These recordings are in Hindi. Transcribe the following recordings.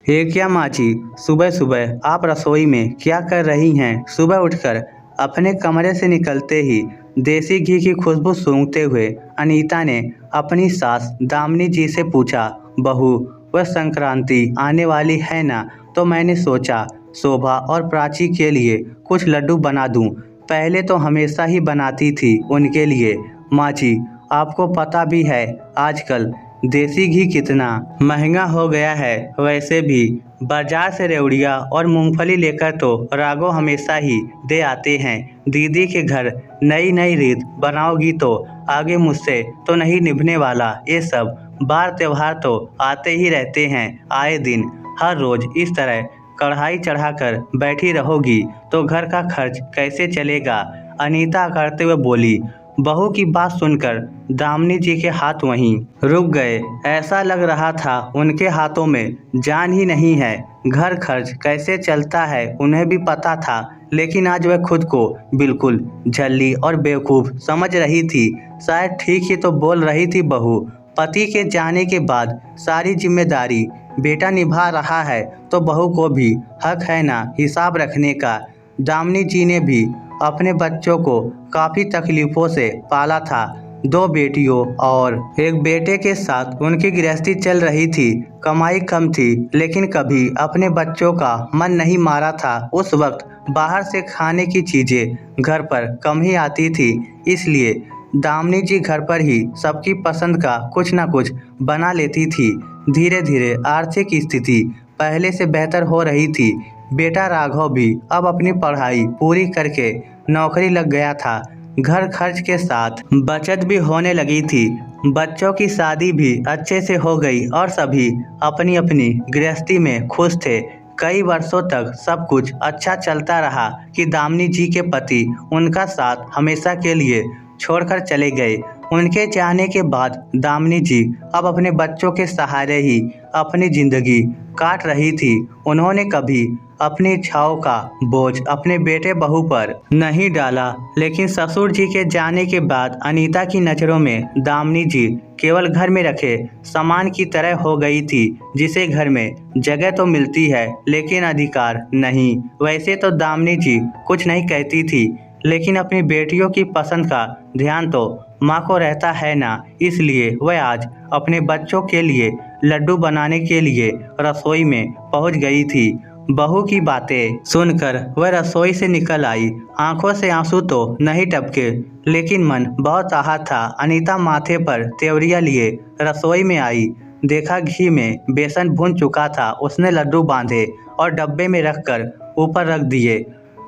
हे क्या माची, सुबह सुबह आप रसोई में क्या कर रही हैं? सुबह उठकर अपने कमरे से निकलते ही देसी घी की खुशबू सूंघते हुए अनीता ने अपनी सास दामिनी जी से पूछा, बहू, वह संक्रांति आने वाली है ना, तो मैंने सोचा शोभा और प्राची के लिए कुछ लड्डू बना दूं। पहले तो हमेशा ही बनाती थी उनके लिए। माची, आपको पता भी है आजकल देसी घी कितना महंगा हो गया है। वैसे भी बाजार से रेवड़िया और मूंगफली लेकर तो राघव हमेशा ही दे आते हैं। दीदी के घर नई नई रीत बनाओगी तो आगे मुझसे तो नहीं निभने वाला। ये सब बार त्योहार तो आते ही रहते हैं, आए दिन हर रोज इस तरह कढ़ाई चढ़ाकर बैठी रहोगी तो घर का खर्च कैसे चलेगा? अनीता करते हुए बोली। बहू की बात सुनकर दामिनी जी के हाथ वहीं रुक गए। ऐसा लग रहा था उनके हाथों में जान ही नहीं है। घर खर्च कैसे चलता है उन्हें भी पता था, लेकिन आज वह खुद को बिल्कुल झल्ली और बेवकूफ़ समझ रही थी। शायद ठीक ही तो बोल रही थी बहू। पति के जाने के बाद सारी जिम्मेदारी बेटा निभा रहा है तो बहू को भी हक है ना हिसाब रखने का। दामिनी जी ने भी अपने बच्चों को काफ़ी तकलीफ़ों से पाला था। 2 बेटियों और एक बेटे के साथ उनकी गृहस्थी चल रही थी। कमाई कम थी, लेकिन कभी अपने बच्चों का मन नहीं मारा था। उस वक्त बाहर से खाने की चीज़ें घर पर कम ही आती थी, इसलिए दामिनी जी घर पर ही सबकी पसंद का कुछ न कुछ बना लेती थी। धीरे धीरे आर्थिक स्थिति पहले से बेहतर हो रही थी। बेटा राघव भी अब अपनी पढ़ाई पूरी करके नौकरी लग गया था। घर खर्च के साथ बचत भी होने लगी थी। बच्चों की शादी भी अच्छे से हो गई और सभी अपनी अपनी गृहस्थी में खुश थे। कई वर्षों तक सब कुछ अच्छा चलता रहा कि दामिनी जी के पति उनका साथ हमेशा के लिए छोड़कर चले गए। उनके जाने के बाद दामिनी जी अब अपने बच्चों के सहारे ही अपनी जिंदगी काट रही थी। उन्होंने कभी अपनी इच्छाओं का बोझ अपने बेटे बहू पर नहीं डाला, लेकिन ससुर जी के जाने के बाद अनीता की नज़रों में दामिनी जी केवल घर में रखे सामान की तरह हो गई थी, जिसे घर में जगह तो मिलती है लेकिन अधिकार नहीं। वैसे तो दामिनी जी कुछ नहीं कहती थी, लेकिन अपनी बेटियों की पसंद का ध्यान तो माँ को रहता है ना, इसलिए वह आज अपने बच्चों के लिए लड्डू बनाने के लिए रसोई में पहुँच गई थी। बहू की बातें सुनकर वह रसोई से निकल आई। आंखों से आंसू तो नहीं टपके, लेकिन मन बहुत आहत था। अनीता माथे पर तेवरिया लिए रसोई में आई। देखा घी में बेसन भून चुका था। उसने लड्डू बांधे और डब्बे में रखकर ऊपर रख दिए।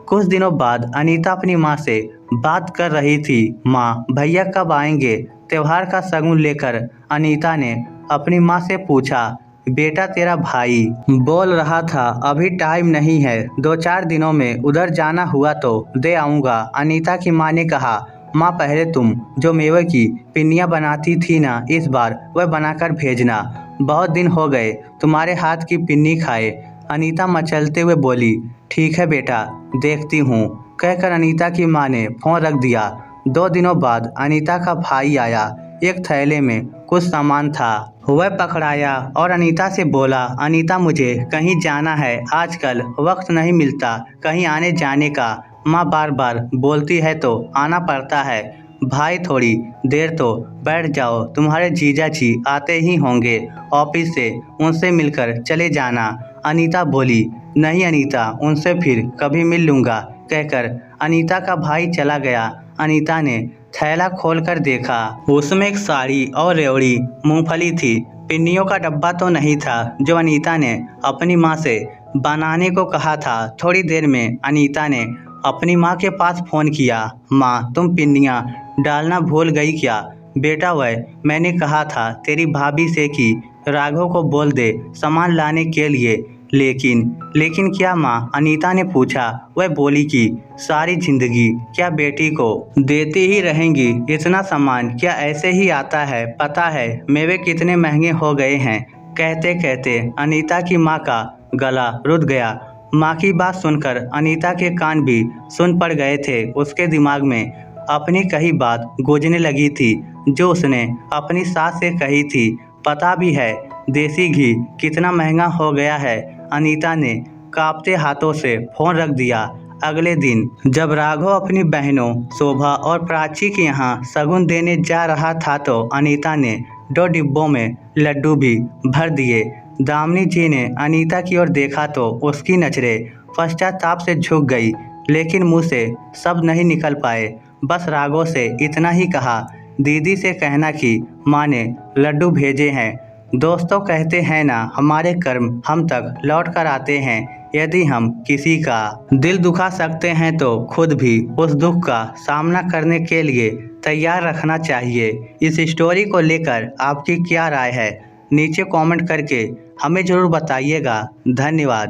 कुछ दिनों बाद अनीता अपनी माँ से बात कर रही थी। माँ, भैया कब आएंगे? त्योहार का शगुन लेकर अनीता ने अपनी माँ से पूछा। बेटा, तेरा भाई बोल रहा था अभी टाइम नहीं है, 2-4 दिनों में उधर जाना हुआ तो दे आऊँगा। अनीता की माँ ने कहा। माँ, पहले तुम जो मेवे की पिन्नियाँ बनाती थी ना, इस बार वह बनाकर भेजना। बहुत दिन हो गए तुम्हारे हाथ की पिन्नी खाए। अनीता मचलते हुए बोली। ठीक है बेटा, देखती हूँ, कहकर अनीता की माँ ने फ़ोन रख दिया। 2 दिनों बाद अनीता का भाई आया। एक थैले में कुछ सामान था। वह पकड़ाया और अनीता से बोला। अनीता, मुझे कहीं जाना है, आजकल वक्त नहीं मिलता कहीं आने जाने का। माँ बार बार बोलती है तो आना पड़ता है। भाई, थोड़ी देर तो बैठ जाओ, तुम्हारे जीजा जी आते ही होंगे ऑफिस से, उनसे मिलकर चले जाना। अनीता बोली। नहीं अनीता, उनसे फिर कभी मिल लूँगा, कहकर अनीता का भाई चला गया। अनीता ने थैला खोलकर देखा। उसमें एक साड़ी और रेवड़ी मूंगफली थी। पिन्नियों का डब्बा तो नहीं था जो अनीता ने अपनी माँ से बनाने को कहा था। थोड़ी देर में अनीता ने अपनी माँ के पास फ़ोन किया। माँ, तुम पिन्नियाँ डालना भूल गई क्या? बेटा, वह मैंने कहा था तेरी भाभी से कि राघव को बोल दे सामान लाने के लिए, लेकिन क्या माँ? अनीता ने पूछा। वह बोली कि सारी जिंदगी क्या बेटी को देती ही रहेंगी? इतना सामान क्या ऐसे ही आता है? पता है मेवे कितने महंगे हो गए हैं। कहते कहते अनीता की माँ का गला रुक गया। माँ की बात सुनकर अनीता के कान भी सुन पड़ गए थे। उसके दिमाग में अपनी कही बात गूंजने लगी थी जो उसने अपनी सास से कही थी। पता भी है देसी घी कितना महंगा हो गया है। अनीता ने कांपते हाथों से फोन रख दिया। अगले दिन जब राघव अपनी बहनों शोभा और प्राची के यहाँ शगुन देने जा रहा था तो अनीता ने 2 डिब्बों में लड्डू भी भर दिए। दामिनी जी ने अनीता की ओर देखा तो उसकी नजरें पश्चाताप से झुक गई, लेकिन मुंह से शब्द नहीं निकल पाए। बस राघव से इतना ही कहा, दीदी से कहना कि माँ ने लड्डू भेजे हैं। दोस्तों कहते हैं ना, हमारे कर्म हम तक लौट कर आते हैं। यदि हम किसी का दिल दुखा सकते हैं तो खुद भी उस दुख का सामना करने के लिए तैयार रखना चाहिए। इस स्टोरी को लेकर आपकी क्या राय है, नीचे कमेंट करके हमें ज़रूर बताइएगा। धन्यवाद।